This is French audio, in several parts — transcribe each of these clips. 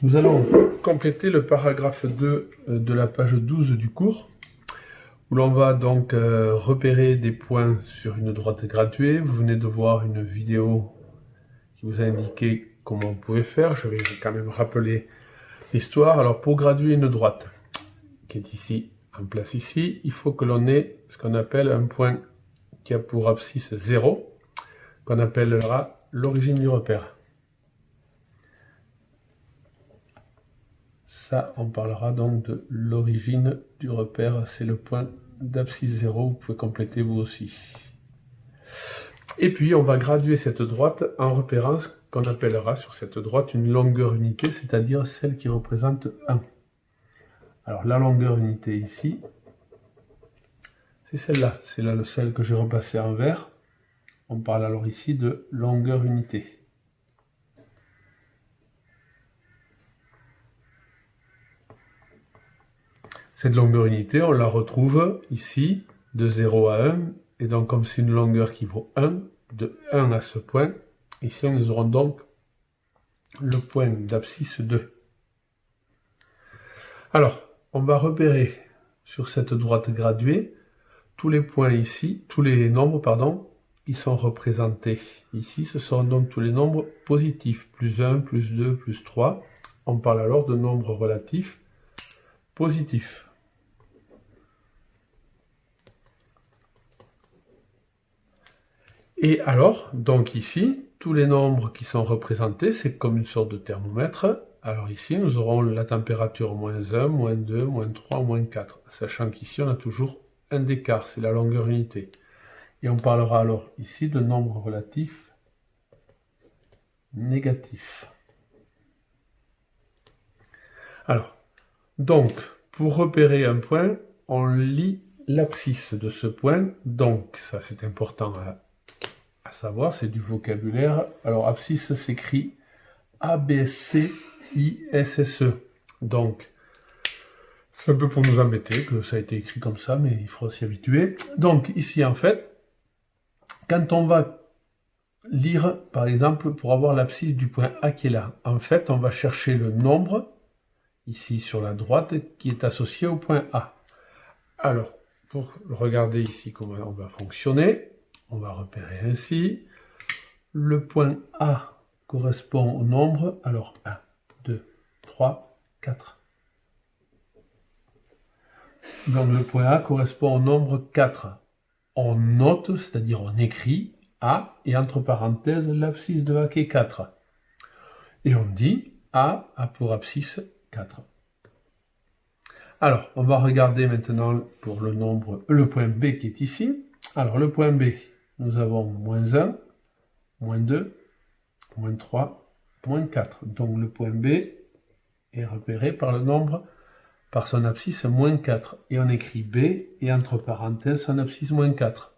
Nous allons compléter le paragraphe 2 de la page 12 du cours, où l'on va donc repérer des points sur une droite graduée. Vous venez de voir une vidéo qui vous a indiqué comment on pouvait faire. Je vais quand même rappeler l'histoire. Alors pour graduer une droite, qui est ici, en place ici, il faut que l'on ait ce qu'on appelle un point qui a pour abscisse 0, qu'on appellera l'origine du repère. Ça, on parlera donc de l'origine du repère, c'est le point d'abscisse 0, vous pouvez compléter vous aussi. Et puis, on va graduer cette droite en repérant ce qu'on appellera sur cette droite une longueur unité, c'est-à-dire celle qui représente 1. Alors, la longueur unité ici, c'est celle-là, c'est là celle que j'ai repassée en vert. On parle alors ici de longueur unité. Cette longueur unité, on la retrouve ici, de 0 à 1, et donc comme c'est une longueur qui vaut 1, de 1 à ce point, ici nous aurons donc le point d'abscisse 2. Alors, on va repérer sur cette droite graduée tous les points ici, tous les nombres, pardon, qui sont représentés ici. Ce sont donc tous les nombres positifs, plus 1, plus 2, plus 3. On parle alors de nombres relatifs positifs. Et alors, donc ici, tous les nombres qui sont représentés, c'est comme une sorte de thermomètre. Alors ici, nous aurons la température moins 1, moins 2, moins 3, moins 4. Sachant qu'ici, on a toujours un d'écart, c'est la longueur unité. Et on parlera alors ici de nombres relatifs négatifs. Alors, donc, pour repérer un point, on lit l'abscisse de ce point. Donc, ça c'est important à savoir, c'est du vocabulaire. Alors, abscisse s'écrit A-B-C-I-S-S-E. Donc, c'est un peu pour nous embêter que ça a été écrit comme ça, mais il faut s'y habituer. Donc, ici, en fait, quand on va lire, par exemple, pour avoir l'abscisse du point A qui est là, en fait, on va chercher le nombre, ici sur la droite, qui est associé au point A. Alors, pour regarder ici comment on va fonctionner, on va repérer ainsi. Le point A correspond au nombre, alors 1, 2, 3, 4. Donc le point A correspond au nombre 4. On note, c'est-à-dire on écrit A, et entre parenthèses l'abscisse de A qui est 4. Et on dit A a pour abscisse 4. Alors, on va regarder maintenant pour le point B qui est ici. Alors, le point B, nous avons moins 1, moins 2, moins 3, moins 4. Donc, le point B est repéré par le nombre, par son abscisse moins 4. Et on écrit B, et entre parenthèses, son abscisse moins 4.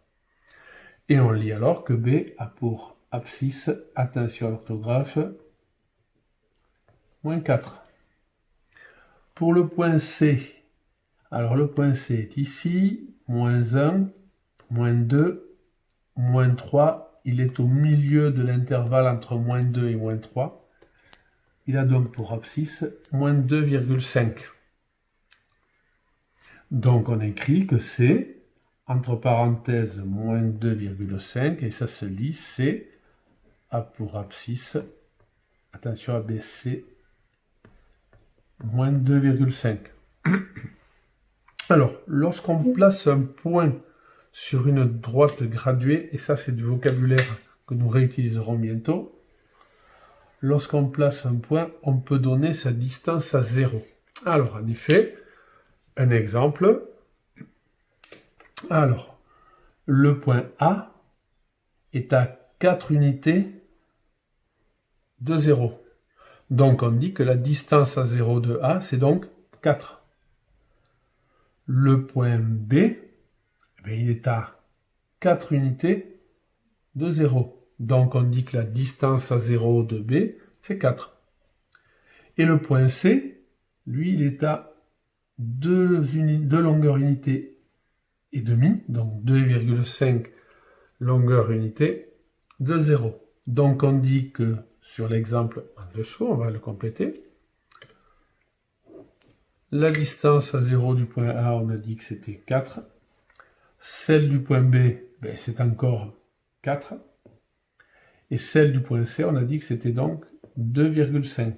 Et on lit alors que B a pour abscisse, attention à l'orthographe, moins 4. Pour le point C, alors le point C est ici, moins 1, moins 2, moins 3. Il est au milieu de l'intervalle entre moins 2 et moins 3. Il a donc pour abscisse moins 2,5. Donc on écrit que c'est, entre parenthèses, moins 2,5, et ça se lit, C a pour abscisse, attention à baisser, moins 2,5. Alors, lorsqu'on place un point sur une droite graduée, et ça c'est du vocabulaire que nous réutiliserons bientôt, lorsqu'on place un point, on peut donner sa distance à 0. Alors, en effet, un exemple. Alors, le point A est à 4 unités de 0. Donc, on dit que la distance à 0 de A, c'est donc 4. Le point B, il est à 4 unités de 0. Donc on dit que la distance à 0 de B, c'est 4. Et le point C, lui, il est à 2 longueurs unités et demi, donc 2,5 longueurs unités de 0. Donc on dit que sur l'exemple en dessous, on va le compléter. La distance à 0 du point A, on a dit que c'était 4. Celle du point B, ben, c'est encore 4. Et celle du point C, on a dit que c'était donc 2,5.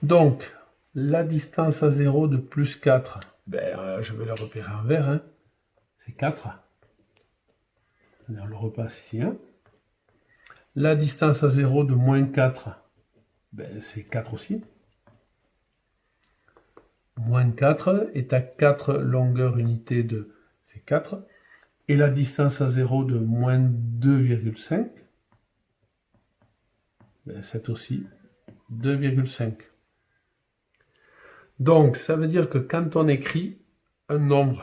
Donc, la distance à 0 de plus 4, ben, je vais le repérer en vert, hein. C'est 4. On le repasse ici. Hein. La distance à 0 de moins 4, ben, c'est 4 aussi. Moins 4 est à 4 longueurs unités de... c'est 4. Et la distance à 0 de moins 2,5, ben, c'est aussi 2,5. Donc, ça veut dire que quand on écrit un nombre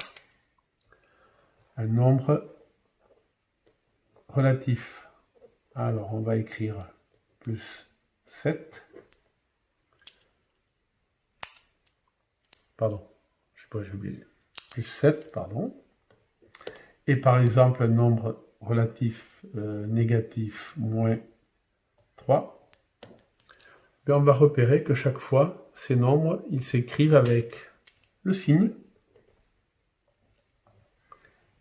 relatif, alors on va écrire plus 7, pardon, je sais pas, j'ai oublié, plus 7, pardon, et par exemple un nombre relatif négatif, moins 3, ben on va repérer que chaque fois, ces nombres, ils s'écrivent avec le signe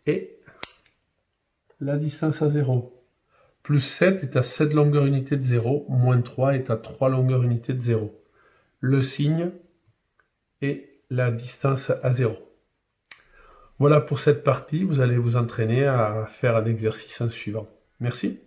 et la distance à 0. Plus 7 est à 7 longueurs unités de 0, moins 3 est à 3 longueurs unités de 0. Le signe et la distance à 0. Voilà pour cette partie, vous allez vous entraîner à faire un exercice en suivant. Merci.